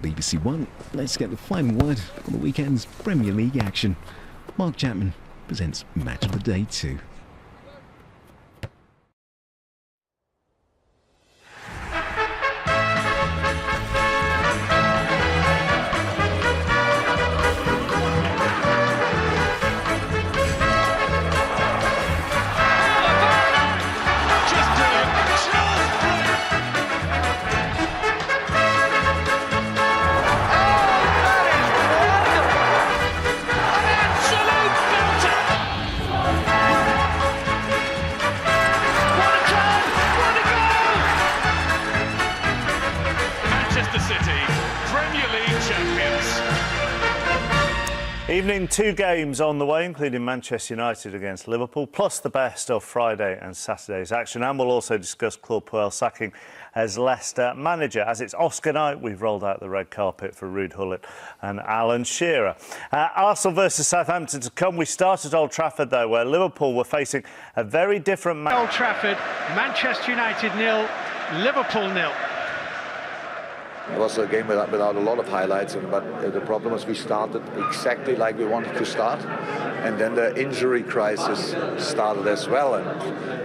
BBC One, let's get the final word on the weekend's Premier League action. Mark Chapman presents Match of the Day 2. Evening, 2 games on the way, including Manchester United against Liverpool, plus the best of Friday and Saturday's action. And we'll also discuss Claude Puel sacking as Leicester manager. As it's Oscar night, we've rolled out the red carpet for Ruud Gullit and Alan Shearer. Arsenal versus Southampton to come. We start at Old Trafford, though, where Liverpool were facing a very different match. Old Trafford, Manchester United 0, Liverpool 0. It was a game without a lot of highlights, but the problem was we started exactly like we wanted to start, and then the injury crisis started as well, and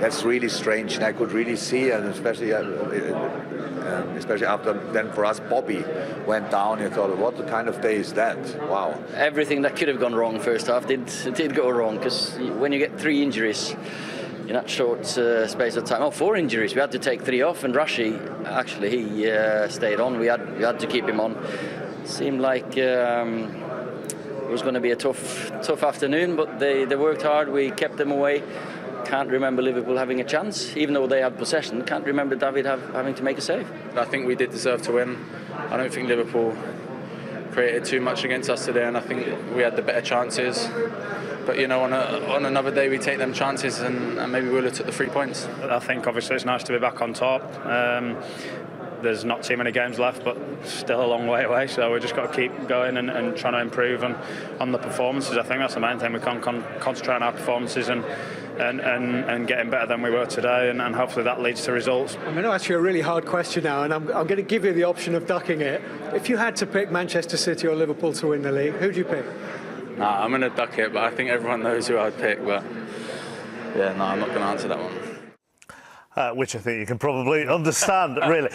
that's really strange. And I could really see, and especially after then for us, Bobby went down. And thought, what kind of day is that? Wow! Everything that could have gone wrong first half did go wrong, because when you get 3 injuries in that short space of time. 4 injuries. We had to take 3 off, and Rashi, actually, he stayed on. We had to keep him on. Seemed like it was going to be a tough afternoon, but they worked hard. We kept them away. Can't remember Liverpool having a chance, even though they had possession. Can't remember David having to make a save. I think we did deserve to win. I don't think Liverpool created too much against us today, and I think we had the better chances. But, you know, on another day we take them chances, and maybe we'll have took the 3 points. I think obviously it's nice to be back on top. There's not too many games left, but still a long way away, so we've just got to keep going and trying to improve on the performances. I think that's the main thing. We can concentrate on our performances and getting better than we were today, and hopefully that leads to results. I'm going to ask you a really hard question now, and I'm going to give you the option of ducking it. If you had to pick Manchester City or Liverpool to win the league, who'd you pick? Nah, I'm going to duck it, but I think everyone knows who I'd pick. But yeah, no, I'm not going to answer that one. Which I think you can probably understand, really.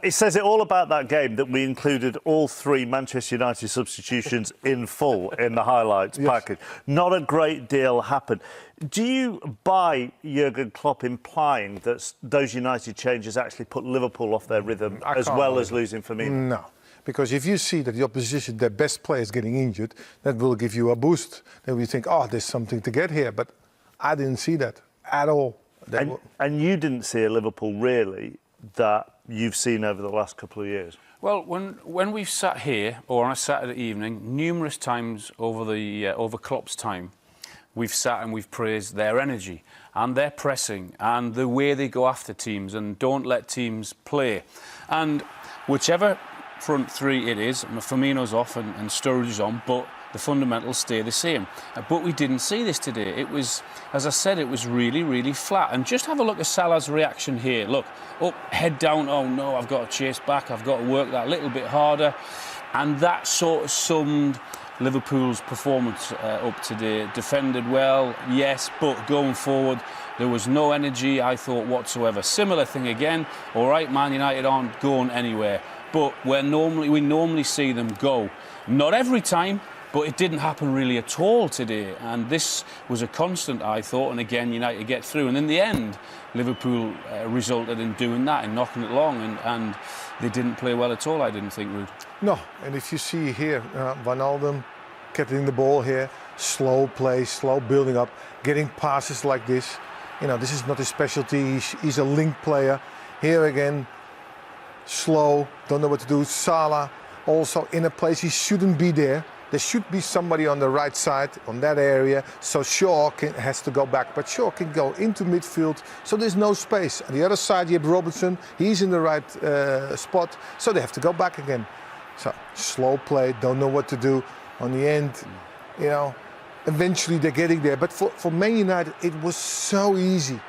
It says it all about that game that we included all 3 Manchester United substitutions in full in the highlights package. Not a great deal happened. Do you buy Jurgen Klopp implying that those United changes actually put Liverpool off their rhythm as well as losing Firmino? No. Because if you see that the opposition, their best player is getting injured, that will give you a boost. Then we think, oh, there's something to get here. But I didn't see that at all. And you didn't see a Liverpool, really, that you've seen over the last couple of years? Well, when we've sat here, or on a Saturday evening, numerous times over Klopp's time, we've sat and we've praised their energy and their pressing and the way they go after teams and don't let teams play. And whichever front 3 it is, Firmino's off and Sturridge is on, but the fundamentals stay the same. But we didn't see this today. It was, as I said, it was really, really flat. And just have a look at Salah's reaction here. Look, up, head down, oh no, I've got to chase back, I've got to work that little bit harder. And that sort of summed Liverpool's performance up today. Defended well, yes, but going forward, there was no energy, I thought, whatsoever. Similar thing again. All right, Man United aren't going anywhere, but we normally see them go. Not every time, but it didn't happen really at all today. And this was a constant, I thought, and again, United get through. And in the end, Liverpool resulted in doing that, in knocking it long, and they didn't play well at all, I didn't think, Ruud. No, and if you see here, Wijnaldum getting the ball here, slow play, slow building up, getting passes like this. You know, this is not his specialty. He's a link player. Here again, slow, don't know what to do. Salah also in a place he shouldn't be there. There should be somebody on the right side, on that area, so Shaw has to go back. But Shaw can go into midfield, so there's no space. On the other side, you have Robertson. He's in the right spot, so they have to go back again. So slow play, don't know what to do. On the end, you know, eventually they're getting there. But for Man United, it was so easy.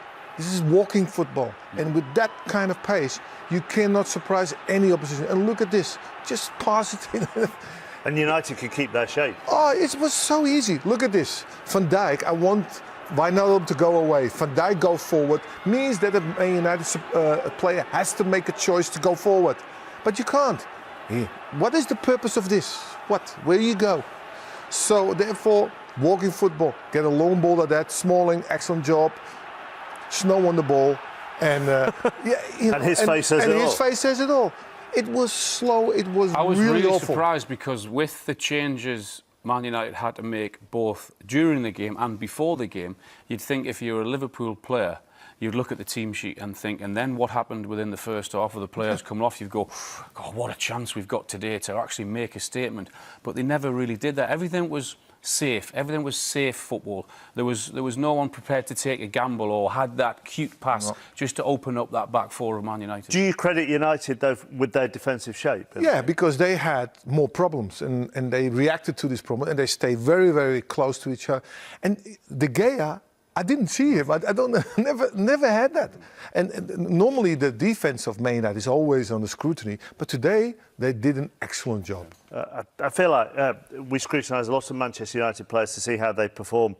This is walking football. And with that kind of pace, you cannot surprise any opposition. And look at this, just pass it in. And United could keep their shape. Oh, it was so easy. Look at this. Van Dijk, I want Wijnaldum to go away. Van Dijk go forward means that a Man United player has to make a choice to go forward. But you can't. What is the purpose of this? What? Where you go? So therefore, walking football. Get a long ball like that. Smalling, excellent job. Snow on the ball. And, and his face says it all. And his face says it all. It was slow. It was I was really awful. surprised because with the changes Man United had to make both during the game and before the game, you'd think if you're a Liverpool player, you'd look at the team sheet and think, and then what happened within the first half of the players coming off, you'd go, God, what a chance we've got today to actually make a statement. But they never really did that. Everything was safe. Everything was safe football. There was no one prepared to take a gamble or had that cute pass just to open up that back four of Man United. Do you credit United, though, with their defensive shape? Yeah, because they had more problems and they reacted to this problem and they stayed very, very close to each other. And De Gea, I didn't see him. I don't never had that. And normally the defense of Man United is always under scrutiny, but today they did an excellent job. I feel like we scrutinise a lot of Manchester United players to see how they perform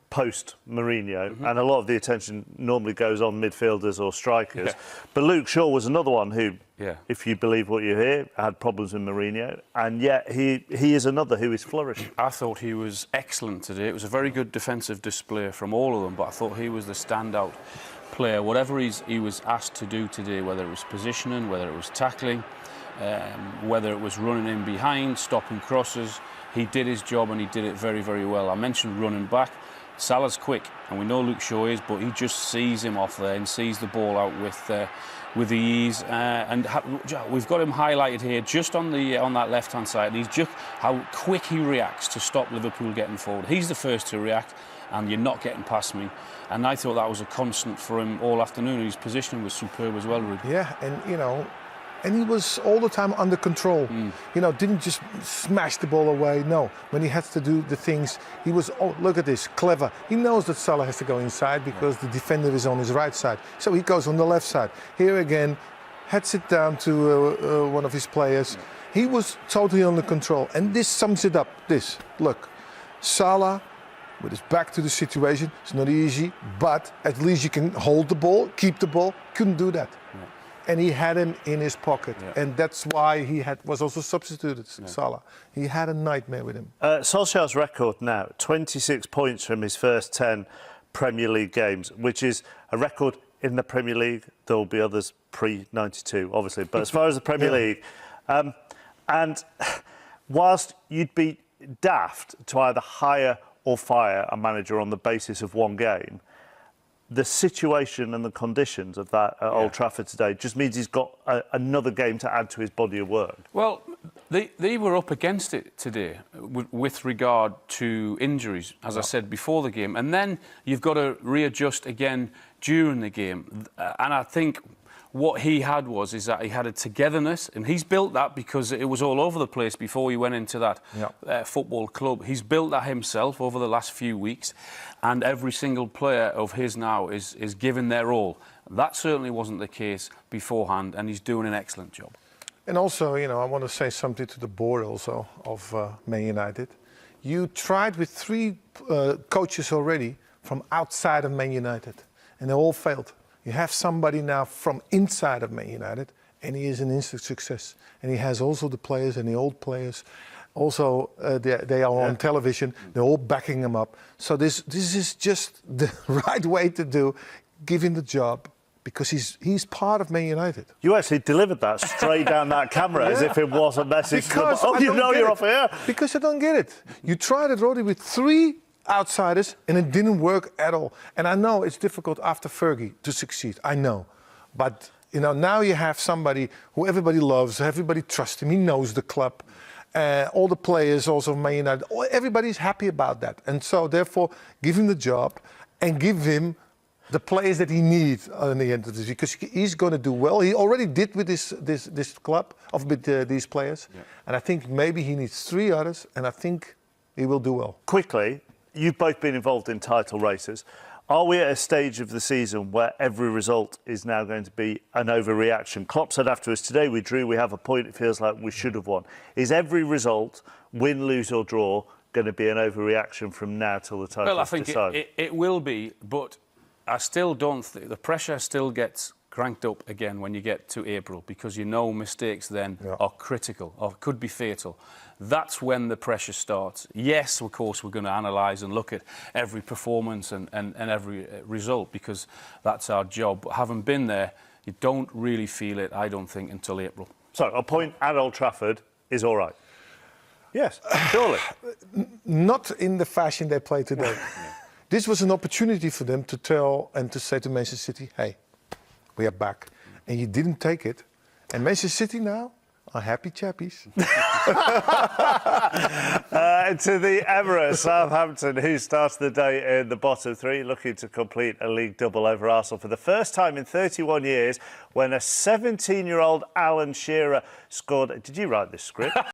post Mourinho, and a lot of the attention normally goes on midfielders or strikers. Yeah. But Luke Shaw was another one who, if you believe what you hear, had problems with Mourinho, and yet he is another who is flourishing. I thought he was excellent today. It was a very good defensive display from all of them, but I thought he was the standout player. Whatever he was asked to do today, whether it was positioning, whether it was tackling, whether it was running in behind, stopping crosses, he did his job and he did it very, very well. I mentioned running back. Salah's quick, and we know Luke Shaw is, but he just sees him off there and sees the ball out with the ease. We've got him highlighted here just on that left-hand side. And he's just how quick he reacts to stop Liverpool getting forward. He's the first to react, and you're not getting past me. And I thought that was a constant for him all afternoon. His positioning was superb as well, Rudy. Yeah, and he was all the time under control. Didn't just smash the ball away. No, when he had to do the things, he was, look at this, clever. He knows that Salah has to go inside because the defender is on his right side. So he goes on the left side. Here again, heads it down to one of his players. He was totally under control. And this sums it up, look, Salah, with his back to the situation, it's not easy, but at least you can hold the ball, keep the ball. Couldn't do that. And he had him in his pocket, and that's why he was also substituted, Salah. He had a nightmare with him. Solskjaer's record now, 26 points from his first 10 Premier League games, which is a record in the Premier League. There will be others pre-92, obviously, but as far as the Premier League. And whilst you'd be daft to either hire or fire a manager on the basis of one game, the situation and the conditions of that at Old Trafford today just means he's got another game to add to his body of work. Well, they were up against it today with regard to injuries, as I said before the game. And then you've got to readjust again during the game. And I think what he had is that he had a togetherness, and he's built that because it was all over the place before he went into that football club. He's built that himself over the last few weeks, and every single player of his now is giving their all. That certainly wasn't the case beforehand, and he's doing an excellent job. And also, I want to say something to the board also of Man United. You tried with 3 coaches already from outside of Man United, and they all failed. You have somebody now from inside of Man United, and he is an instant success. And he has also the players and the old players. Also, they are on television. They're all backing him up. So this is just the right way to do. Give him the job, because he's part of Man United. You actually delivered that straight down that camera as if it was a message. Because you're off air. Because I don't get it. You tried it already with 3 outsiders, and it didn't work at all. And I know it's difficult after Fergie to succeed. I know. But, now you have somebody who everybody loves, everybody trusts him, he knows the club. All the players also Man United, everybody's happy about that. And so, therefore, give him the job and give him the players that he needs in the end of this, because he's going to do well. He already did with this club, with these players. And I think maybe he needs 3 others, and I think he will do well. Quickly, you've both been involved in title races. Are we at a stage of the season where every result is now going to be an overreaction? Klopp said after us today, we drew, we have a point, it feels like we should have won. Is every result, win, lose or draw, going to be an overreaction from now till the title is decided? Well, I think it will be, but I still don't think the pressure still gets cranked up again when you get to April, because you know mistakes then are critical or could be fatal. That's when the pressure starts. Yes, of course, we're going to analyse and look at every performance and every result, because that's our job. But having been there, you don't really feel it, I don't think, until April. So a point at Old Trafford is all right? Yes, surely. Not in the fashion they play today. This was an opportunity for them to tell and to say to Manchester City, hey, we are back. And you didn't take it. And Manchester City now are happy chappies. To the Emirates, Southampton, who started the day in the bottom three, looking to complete a league double over Arsenal for the first time in 31 years, when a 17-year-old Alan Shearer scored... Did you write this script?